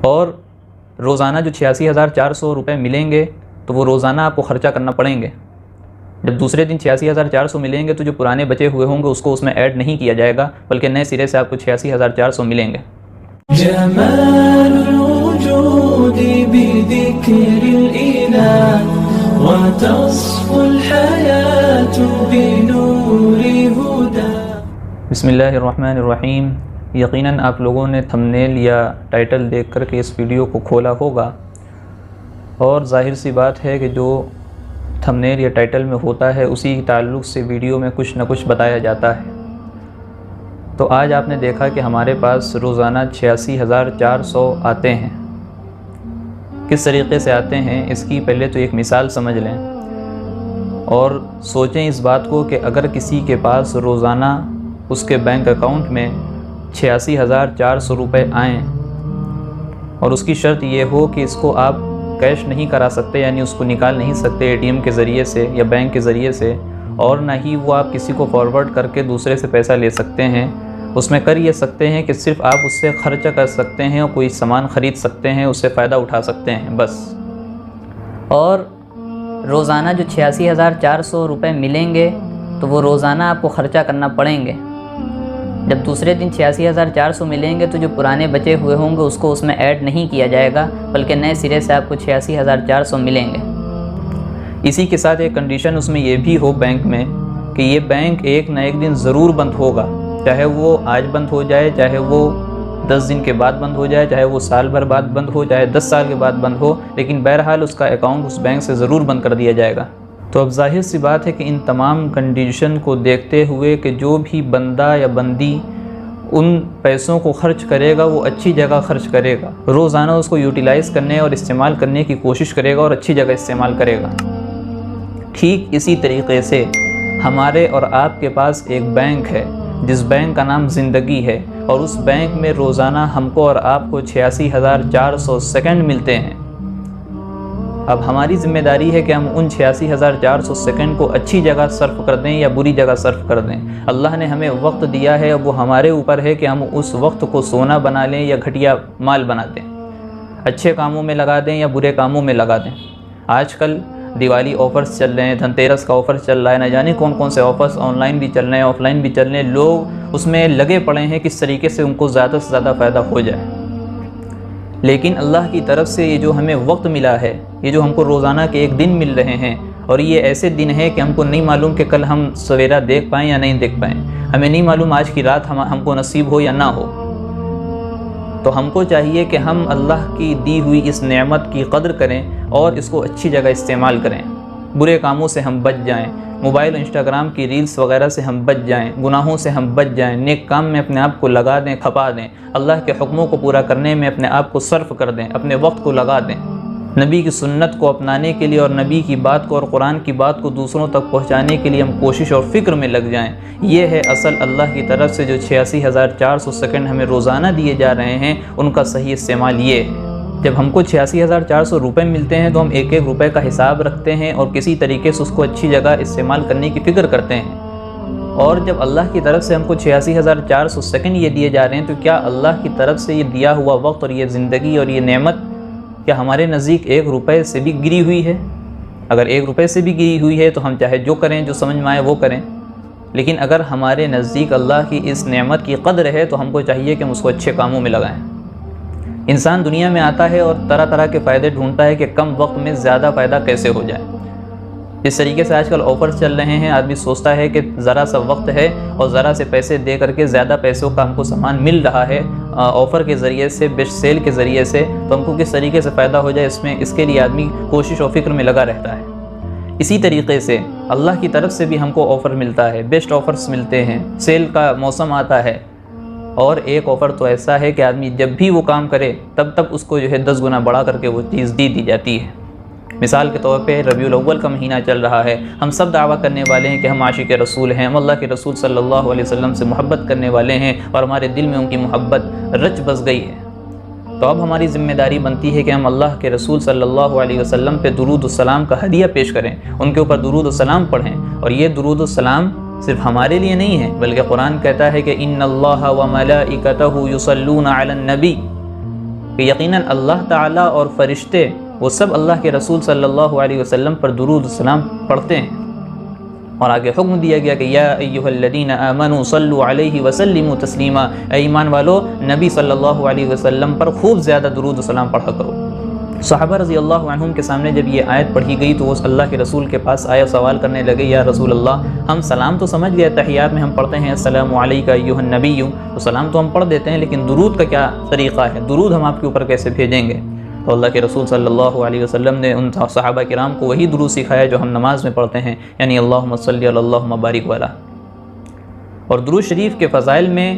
اور روزانہ جو 86,400 روپے ملیں گے تو وہ روزانہ آپ کو خرچہ کرنا پڑیں گے. جب دوسرے دن 86,400 ملیں گے تو جو پرانے بچے ہوئے ہوں گے اس کو اس میں ایڈ نہیں کیا جائے گا، بلکہ نئے سرے سے آپ کو 86,400 ملیں گے. جمال الوجود بذكر الإله وتصفو الحياة بنور هدى. بسم اللہ الرحمن الرحیم. یقیناً آپ لوگوں نے تھمبنیل یا ٹائٹل دیکھ کر کے اس ویڈیو کو کھولا ہوگا، اور ظاہر سی بات ہے کہ جو تھمبنیل یا ٹائٹل میں ہوتا ہے اسی تعلق سے ویڈیو میں کچھ نہ کچھ بتایا جاتا ہے. تو آج آپ نے دیکھا کہ ہمارے پاس روزانہ 86,400 آتے ہیں. کس طریقے سے آتے ہیں اس کی پہلے تو ایک مثال سمجھ لیں اور سوچیں اس بات کو کہ اگر کسی کے پاس روزانہ اس کے بینک اکاؤنٹ میں 86,400 روپے آئیں اور اس کی شرط یہ ہو کہ اس کو آپ کیش نہیں کرا سکتے، یعنی اس کو نکال نہیں سکتے اے ٹی ایم کے ذریعے سے یا بینک کے ذریعے سے، اور نہ ہی وہ آپ کسی کو فارورڈ کر کے دوسرے سے پیسہ لے سکتے ہیں. اس میں کر یہ سکتے ہیں کہ صرف آپ اس سے خرچہ کر سکتے ہیں اور کوئی سامان خرید سکتے ہیں، اس سے فائدہ اٹھا سکتے ہیں بس. اور روزانہ جو 86,400 روپے ملیں گے تو وہ روزانہ آپ کو خرچہ کرنا پڑیں گے. جب دوسرے دن 86,400 ملیں گے تو جو پرانے بچے ہوئے ہوں گے اس کو اس میں ایڈ نہیں کیا جائے گا، بلکہ نئے سرے سے آپ کو 86,400 ملیں گے. اسی کے ساتھ ایک کنڈیشن اس میں یہ بھی ہو بینک میں کہ یہ بینک ایک نہ ایک دن ضرور بند ہوگا، چاہے وہ آج بند ہو جائے، چاہے وہ 10 دن کے بعد بند ہو جائے، چاہے وہ سال بھر بعد بند ہو، چاہے 10 سال کے بعد بند ہو، لیکن بہرحال اس کا اکاؤنٹ اس بینک سے ضرور بند کر دیا جائے گا. تو اب ظاہر سی بات ہے کہ ان تمام کنڈیشن کو دیکھتے ہوئے کہ جو بھی بندہ یا بندی ان پیسوں کو خرچ کرے گا وہ اچھی جگہ خرچ کرے گا، روزانہ اس کو یوٹیلائز کرنے اور استعمال کرنے کی کوشش کرے گا اور اچھی جگہ استعمال کرے گا. ٹھیک اسی طریقے سے ہمارے اور آپ کے پاس ایک بینک ہے جس بینک کا نام زندگی ہے، اور اس بینک میں روزانہ ہم کو اور آپ کو 86,400 سیکنڈ ملتے ہیں. اب ہماری ذمہ داری ہے کہ ہم ان 86,400 سیکنڈ کو اچھی جگہ صرف کر دیں یا بری جگہ صرف کر دیں. اللہ نے ہمیں وقت دیا ہے، اب وہ ہمارے اوپر ہے کہ ہم اس وقت کو سونا بنا لیں یا گھٹیا مال بنا دیں، اچھے کاموں میں لگا دیں یا برے کاموں میں لگا دیں. آج کل دیوالی آفرز چل رہے ہیں، دھن تیرس کا آفر چل رہا ہے، نہ جانے کون کون سے آفرز آن لائن بھی چل رہے ہیں آف لائن بھی چل رہے ہیں. لوگ اس میں لگے پڑے ہیں کس طریقے سے ان کو زیادہ سے زیادہ فائدہ ہو جائے. لیکن اللہ کی طرف سے یہ جو ہمیں وقت ملا ہے، یہ جو ہم کو روزانہ کے ایک دن مل رہے ہیں، اور یہ ایسے دن ہے کہ ہم کو نہیں معلوم کہ کل ہم سویرا دیکھ پائیں یا نہیں دیکھ پائیں، ہمیں نہیں معلوم آج کی رات ہم کو نصیب ہو یا نہ ہو. تو ہم کو چاہیے کہ ہم اللہ کی دی ہوئی اس نعمت کی قدر کریں اور اس کو اچھی جگہ استعمال کریں. برے کاموں سے ہم بچ جائیں، موبائل انسٹاگرام کی ریلز وغیرہ سے ہم بچ جائیں، گناہوں سے ہم بچ جائیں، نیک کام میں اپنے آپ کو لگا دیں، کھپا دیں، اللہ کے حکموں کو پورا کرنے میں اپنے آپ کو صرف کر دیں، اپنے وقت کو لگا دیں، نبی کی سنت کو اپنانے کے لیے اور نبی کی بات کو اور قرآن کی بات کو دوسروں تک پہنچانے کے لیے ہم کوشش اور فکر میں لگ جائیں. یہ ہے اصل اللہ کی طرف سے جو 86,400 سیکنڈ ہمیں روزانہ دیے جا رہے ہیں ان کا صحیح استعمال یہ ہے. جب ہم کو 86,400 روپے ملتے ہیں تو ہم ایک ایک روپے کا حساب رکھتے ہیں اور کسی طریقے سے اس کو اچھی جگہ استعمال کرنے کی فکر کرتے ہیں. اور جب اللہ کی طرف سے ہم کو 86,400 سیکنڈ یہ دیے جا رہے ہیں تو کیا اللہ کی طرف سے یہ دیا ہوا وقت اور یہ زندگی اور یہ نعمت کیا ہمارے نزدیک 1 روپے سے بھی گری ہوئی ہے؟ اگر 1 روپے سے بھی گری ہوئی ہے تو ہم چاہے جو کریں، جو سمجھ میں آئے وہ کریں. لیکن اگر ہمارے نزدیک اللہ کی اس نعمت کی قدر ہے تو ہم کو چاہیے کہ ہم اس کو اچھے کاموں میں لگائیں. انسان دنیا میں آتا ہے اور طرح طرح کے فائدے ڈھونڈتا ہے کہ کم وقت میں زیادہ فائدہ کیسے ہو جائے. اس طریقے سے آج کل آفرز چل رہے ہیں، آدمی سوچتا ہے کہ ذرا سا وقت ہے اور ذرا سے پیسے دے کر کے زیادہ پیسوں کا ہم کو سامان مل رہا ہے آفر کے ذریعے سے، بیسٹ سیل کے ذریعے سے، تو ہم کو کس طریقے سے فائدہ ہو جائے اس کے لیے آدمی کوشش اور فکر میں لگا رہتا ہے. اسی طریقے سے اللہ کی طرف سے بھی ہم کو آفر ملتا ہے، بیسٹ آفرز ملتے ہیں، سیل کا موسم آتا ہے، اور ایک آفر تو ایسا ہے کہ آدمی جب بھی وہ کام کرے تب اس کو جو ہے 10 گنا بڑھا کر کے وہ چیز دی جاتی ہے. مثال کے طور پہ ربیع الاول کا مہینہ چل رہا ہے، ہم سب دعویٰ کرنے والے ہیں کہ ہم عاشق رسول ہیں، ہم اللہ کے رسول صلی اللہ علیہ وسلم سے محبت کرنے والے ہیں اور ہمارے دل میں ان کی محبت رچ بس گئی ہے. تو اب ہماری ذمہ داری بنتی ہے کہ ہم اللہ کے رسول صلی اللہ علیہ وسلم پہ درود السلام کا ہدیہ پیش کریں، ان کے اوپر درود السلام پڑھیں. اور یہ درود السلام صرف ہمارے لیے نہیں ہے بلکہ قرآن کہتا ہے کہ ان اللہ و ملائکتہ یصلون علی النبی، کہ یقیناً اللہ تعالیٰ اور فرشتے وہ سب اللہ کے رسول صلی اللہ علیہ وسلم پر درود و سلام پڑھتے ہیں۔ اور آگے حکم دیا گیا کہ یا ایھا الذین آمنوا صلوا علیہ وسلموا تسلیما، اے ایمان والو نبی صلی اللہ علیہ وسلم پر خوب زیادہ درود و سلام پڑھا کرو۔ صحابہ رضی اللہ عنہم کے سامنے جب یہ آیت پڑھی گئی تو وہ اللہ کے رسول کے پاس آئے اور سوال کرنے لگے، یا رسول اللہ ہم سلام تو سمجھ گئے، تحیات میں ہم پڑھتے ہیں السلام علیک ایھا النبی، تو سلام تو ہم پڑھ دیتے ہیں، لیکن درود کا کیا طریقہ ہے، درود ہم آپ کے اوپر کیسے بھیجیں گے؟ تو اللہ کے رسول صلی اللہ علیہ وسلم نے ان صحابہ کرام کو وہی درود سکھایا جو ہم نماز میں پڑھتے ہیں، یعنی اللہم صلی علی اللہم بارک وعلا۔ اور درود شریف کے فضائل میں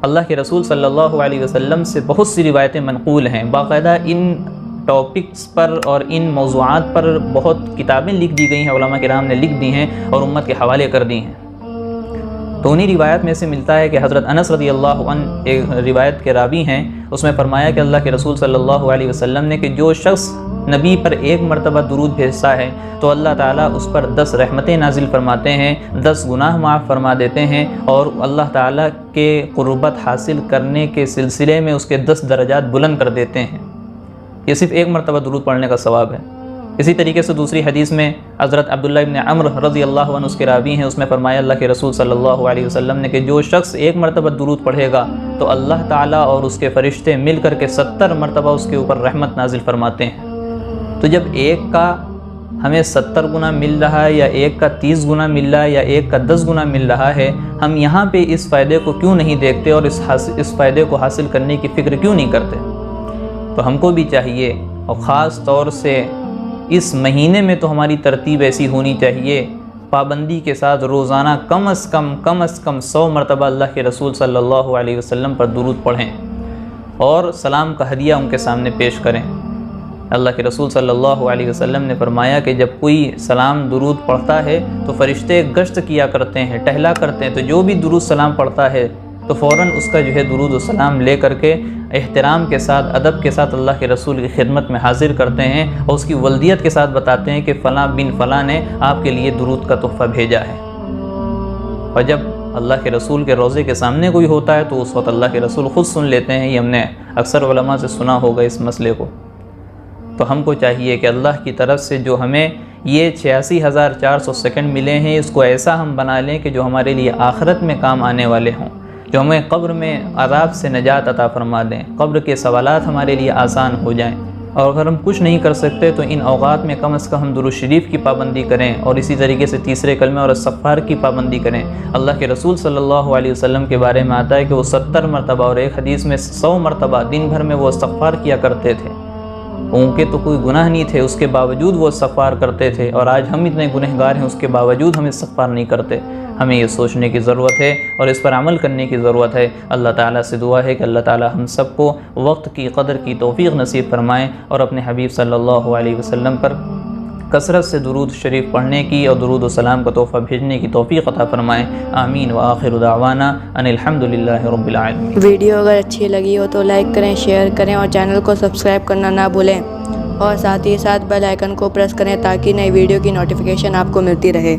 اللہ کے رسول صلی اللہ علیہ وسلم سے بہت سی روایتیں منقول ہیں، باقاعدہ ان ٹاپکس پر اور ان موضوعات پر بہت کتابیں لکھ دی گئی ہیں، علماء کرام نے لکھ دی ہیں اور امت کے حوالے کر دی ہیں۔ تو انہی روایت میں سے ملتا ہے کہ حضرت انس رضی اللہ عنہ ایک روایت کے راوی ہیں، اس میں فرمایا کہ اللہ کے رسول صلی اللہ علیہ وسلم نے کہ جو شخص نبی پر ایک مرتبہ درود بھیجتا ہے تو اللہ تعالیٰ اس پر 10 رحمتیں نازل فرماتے ہیں، 10 گناہ معاف فرما دیتے ہیں، اور اللہ تعالیٰ کے قربت حاصل کرنے کے سلسلے میں اس کے 10 درجات بلند کر دیتے ہیں۔ یہ صرف ایک مرتبہ درود پڑھنے کا ثواب ہے۔ اسی طریقے سے دوسری حدیث میں حضرت عبداللہ ابن عمرو رضی اللہ عنہ اس کے راوی ہیں، اس میں فرمایا اللہ کے رسول صلی اللہ علیہ وسلم نے کہ جو شخص ایک مرتبہ درود پڑھے گا تو اللہ تعالیٰ اور اس کے فرشتے مل کر کے 70 مرتبہ اس کے اوپر رحمت نازل فرماتے ہیں۔ تو جب ایک کا ہمیں 70 گنا مل رہا ہے، یا ایک کا 30 گنا مل رہا ہے، یا ایک کا 10 گنا مل رہا ہے، ہم یہاں پہ اس فائدے کو کیوں نہیں دیکھتے اور اس فائدے کو حاصل کرنے کی فکر کیوں نہیں کرتے؟ تو ہم کو بھی چاہیے، اور خاص طور سے اس مہینے میں تو ہماری ترتیب ایسی ہونی چاہیے، پابندی کے ساتھ روزانہ کم از کم 100 مرتبہ اللہ کے رسول صلی اللہ علیہ وسلم پر درود پڑھیں اور سلام کا ہدیہ ان کے سامنے پیش کریں۔ اللہ کے رسول صلی اللہ علیہ وسلم نے فرمایا کہ جب کوئی سلام درود پڑھتا ہے تو فرشتے گشت کیا کرتے ہیں، ٹہلا کرتے ہیں، تو جو بھی درود سلام پڑھتا ہے تو فوراً اس کا جو ہے درود و سلام لے کر کے احترام کے ساتھ، ادب کے ساتھ اللہ کے رسول کی خدمت میں حاضر کرتے ہیں اور اس کی ولدیت کے ساتھ بتاتے ہیں کہ فلاں بن فلاں نے آپ کے لیے درود کا تحفہ بھیجا ہے۔ اور جب اللہ کے رسول کے روضے کے سامنے کوئی ہوتا ہے تو اس وقت اللہ کے رسول خود سن لیتے ہیں، یہ ہم نے اکثر علماء سے سنا ہوگا اس مسئلے کو۔ تو ہم کو چاہیے کہ اللہ کی طرف سے جو ہمیں یہ 86,400 سیکنڈ ملے ہیں، اس کو ایسا ہم بنا لیں کہ جو ہمارے لیے آخرت میں کام آنے والے ہوں، جو ہمیں قبر میں عذاب سے نجات عطا فرما دیں، قبر کے سوالات ہمارے لیے آسان ہو جائیں۔ اور اگر ہم کچھ نہیں کر سکتے تو ان اوقات میں کم از کم درود شریف کی پابندی کریں، اور اسی طریقے سے تیسرے کلمے اور استغفار کی پابندی کریں۔ اللہ کے رسول صلی اللہ علیہ وسلم کے بارے میں آتا ہے کہ وہ 70 مرتبہ اور ایک حدیث میں 100 مرتبہ دن بھر میں وہ استغفار کیا کرتے تھے۔ ان کے تو کوئی گناہ نہیں تھے، اس کے باوجود وہ استغفار کرتے تھے، اور آج ہم اتنے گنہگار ہیں، اس کے باوجود ہم استغفار نہیں کرتے۔ ہمیں یہ سوچنے کی ضرورت ہے اور اس پر عمل کرنے کی ضرورت ہے۔ اللہ تعالیٰ سے دعا ہے کہ اللہ تعالیٰ ہم سب کو وقت کی قدر کی توفیق نصیب فرمائیں، اور اپنے حبیب صلی اللہ علیہ وسلم پر کثرت سے درود شریف پڑھنے کی اور درود و سلام کا تحفہ بھیجنے کی توفیق عطا فرمائیں۔ آمین وآخر دعوانا ان الحمدللہ رب العالمین۔ ویڈیو اگر اچھی لگی ہو تو لائک کریں، شیئر کریں اور چینل کو سبسکرائب کرنا نہ بھولیں، اور ساتھ ہی ساتھ بیل آئیکن کو پریس کریں تاکہ نئی ویڈیو کی نوٹیفیکیشن آپ کو ملتی رہے۔